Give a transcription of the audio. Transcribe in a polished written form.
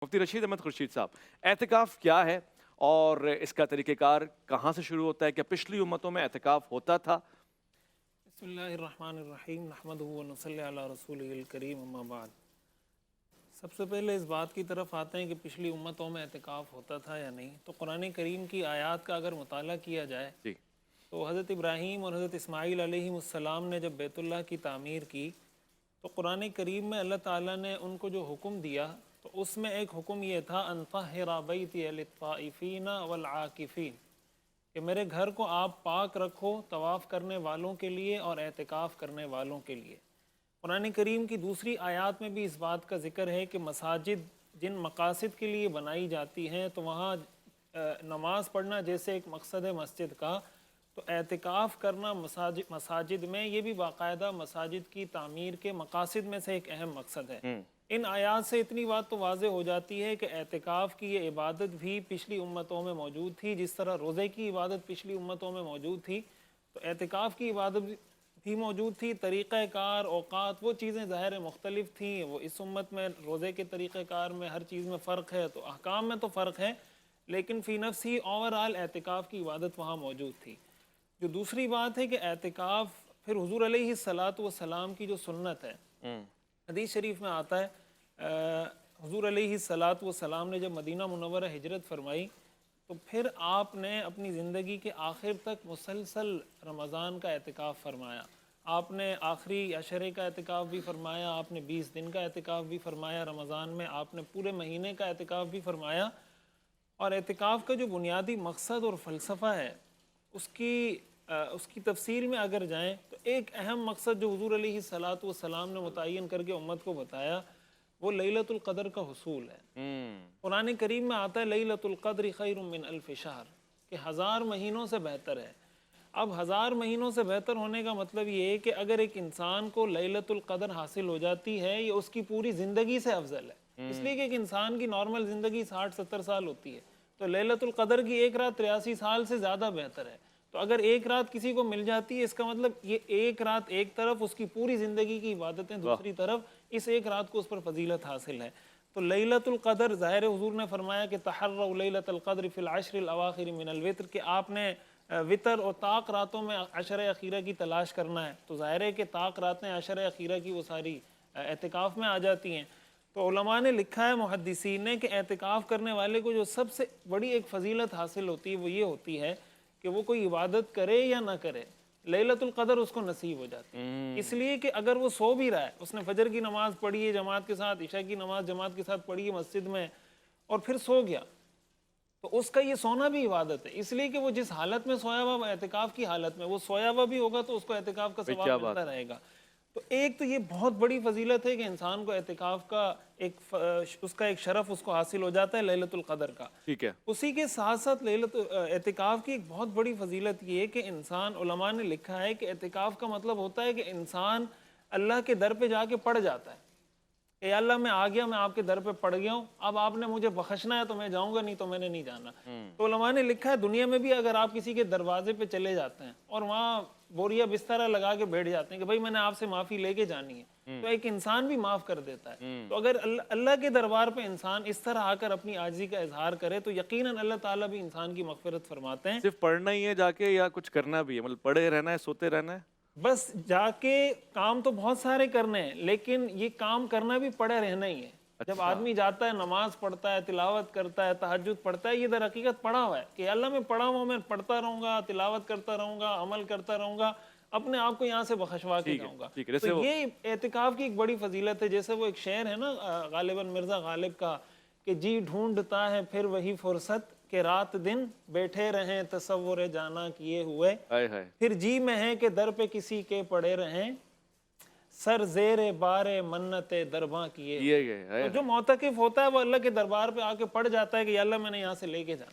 مفتی رشید احمد خورشید صاحب، اعتکاف کیا ہے اور اس کا طریقہ کار کہاں سے شروع ہوتا ہے؟ کیا پچھلی امتوں میں اعتکاف ہوتا تھا؟ بسم اللہ الرحمن الرحیم نحمدہ و نصلی علی رسولہ الکریم اما بعد۔ سب سے پہلے اس بات کی طرف آتے ہیں کہ پچھلی امتوں میں اعتکاف ہوتا تھا یا نہیں۔ تو قرآن کریم کی آیات کا اگر مطالعہ کیا جائے جی تو حضرت ابراہیم اور حضرت اسماعیل علیہ السلام نے جب بیت اللہ کی تعمیر کی تو قرآن کریم میں اللہ تعالیٰ نے ان کو جو حکم دیا تو اس میں ایک حکم یہ تھا ان طہر بیتی للطائفین والعاکفین، کہ میرے گھر کو آپ پاک رکھو طواف کرنے والوں کے لیے اور اعتکاف کرنے والوں کے لیے۔ قرآن کریم کی دوسری آیات میں بھی اس بات کا ذکر ہے کہ مساجد جن مقاصد کے لیے بنائی جاتی ہیں تو وہاں نماز پڑھنا جیسے ایک مقصد ہے مسجد کا، تو اعتکاف کرنا مساجد میں یہ بھی باقاعدہ مساجد کی تعمیر کے مقاصد میں سے ایک اہم مقصد ہے۔ ان آیات سے اتنی بات تو واضح ہو جاتی ہے کہ اعتکاف کی یہ عبادت بھی پچھلی امتوں میں موجود تھی، جس طرح روزے کی عبادت پچھلی امتوں میں موجود تھی تو اعتکاف کی عبادت بھی موجود تھی۔ طریقہ کار، اوقات، وہ چیزیں ظاہر مختلف تھیں۔ وہ اس امت میں روزے کے طریقہ کار میں ہر چیز میں فرق ہے تو احکام میں تو فرق ہے، لیکن فی نفس ہی اوورآل اعتکاف کی عبادت وہاں موجود تھی۔ جو دوسری بات ہے کہ اعتکاف پھر حضور علیہ السلام کی جو سنت ہے، حدیث شریف میں آتا ہے حضور علیہ السلام نے جب مدینہ منورہ ہجرت فرمائی تو پھر آپ نے اپنی زندگی کے آخر تک مسلسل رمضان کا اعتکاف فرمایا۔ آپ نے آخری عشرے کا اعتکاف بھی فرمایا، آپ نے 20 دن کا اعتکاف بھی فرمایا رمضان میں، آپ نے پورے مہینے کا اعتکاف بھی فرمایا۔ اور اعتکاف کا جو بنیادی مقصد اور فلسفہ ہے اس کی تفسیر میں اگر جائیں تو ایک اہم مقصد جو حضور علیہ السلام نے متعین کر کے امت کو بتایا وہ لیلۃ القدر کا حصول ہے۔ قرآن کریم میں آتا ہے لیلۃ القدر خیر من الف شہر، کہ 1000 مہینوں سے بہتر ہے۔ اب 1000 مہینوں سے بہتر ہونے کا مطلب یہ ہے کہ اگر ایک انسان کو لیلۃ القدر حاصل ہو جاتی ہے یہ اس کی پوری زندگی سے افضل ہے، اس لیے کہ ایک انسان کی نارمل زندگی 60-70 سال ہوتی ہے تو لیلۃ القدر کی ایک رات 83 سال سے زیادہ بہتر ہے۔ تو اگر ایک رات کسی کو مل جاتی ہے اس کا مطلب یہ ایک رات ایک طرف اس کی پوری زندگی کی عبادتیں دوسری طرف، اس ایک رات کو اس پر فضیلت حاصل ہے۔ تو لیلۃ القدر ظاہر حضور نے فرمایا کہ تحروا لیلۃ القدر فی العشر الاواخر من الوتر، کہ آپ نے وطر اور طاق راتوں میں عشر اخیرہ کی تلاش کرنا ہے۔ تو ظاہر ہے کہ طاق راتیں عشر اخیرہ کی وہ ساری اعتکاف میں آ جاتی ہیں۔ تو علماء نے لکھا ہے، محدثین نے، کہ اعتکاف کرنے والے کو جو سب سے بڑی ایک فضیلت حاصل ہوتی ہے وہ یہ ہوتی ہے کہ وہ کوئی عبادت کرے یا نہ کرے لیلۃ القدر اس کو نصیب ہو جاتی ہے۔ اس لیے کہ اگر وہ سو بھی رہا ہے، اس نے فجر کی نماز پڑھی ہے جماعت کے ساتھ، عشاء کی نماز جماعت کے ساتھ پڑھی ہے مسجد میں اور پھر سو گیا تو اس کا یہ سونا بھی عبادت ہے، اس لیے کہ وہ جس حالت میں سویا ہوا اعتکاف کی حالت میں وہ سویا ہوا بھی ہوگا تو اس کو اعتکاف کا کیا ثواب بات ملتا رہے گا۔ تو ایک تو یہ بہت بڑی فضیلت ہے کہ انسان کو اعتکاف کا اس کا ایک شرف اس کو حاصل ہو جاتا ہے لیلۃ القدر کا۔ ٹھیک ہے۔ اسی کے ساتھ ساتھ اعتکاف کی ایک بہت بڑی فضیلت یہ ہے کہ انسان، علماء نے لکھا ہے کہ اعتکاف کا مطلب ہوتا ہے کہ انسان اللہ کے در پہ جا کے پڑ جاتا ہے کہ یا اللہ میں آ گیا، میں آپ کے در پہ پڑ گیا ہوں، اب آپ نے مجھے بخشنا ہے تو میں جاؤں گا، نہیں تو میں نے نہیں جانا۔ تو علماء نے لکھا ہے دنیا میں بھی اگر آپ کسی کے دروازے پہ چلے جاتے ہیں اور وہاں بوریا بسترا لگا کے بیٹھ جاتے ہیں کہ بھائی میں نے آپ سے معافی لے کے جانی ہے، تو ایک انسان بھی معاف کر دیتا ہے۔ تو اگر اللہ کے دربار پہ انسان اس طرح آ کر اپنی عاجزی کا اظہار کرے تو یقیناً اللہ تعالیٰ بھی انسان کی مغفرت فرماتے ہیں۔ صرف پڑھنا ہی ہے جا کے یا کچھ کرنا بھی ہے؟ مطلب پڑھے رہنا ہے، سوتے رہنا ہے؟ بس جا کے کام تو بہت سارے کرنے ہیں لیکن یہ کام کرنا بھی پڑے رہنا ہی ہے۔ جب آدمی جاتا ہے نماز پڑھتا ہے، تلاوت کرتا ہے، تہجد پڑھتا ہے، یہ در حقیقت پڑھا ہوا ہے کہ اللہ میں پڑھا ہوا، میں پڑھتا رہوں گا، تلاوت کرتا رہوں گا، عمل کرتا رہوں گا، اپنے آپ کو یہاں سے بخشوا کے جاؤں گا۔ تو یہ اعتکاف کی ایک بڑی فضیلت ہے۔ جیسے وہ ایک شعر ہے نا غالباً مرزا غالب کا کہ جی ڈھونڈتا ہے پھر وہی فرصت کہ رات دن بیٹھے رہیں تصور جانا کیے ہوئے، پھر جی میں ہے کہ در پہ کسی کے پڑے رہیں سر زیر بار منت درباں کیے ہوئے۔ تو جو معتکف ہوتا ہے وہ اللہ کے دربار پہ آ کے پڑ جاتا ہے کہ یا اللہ میں نے یہاں سے لے کے جانا۔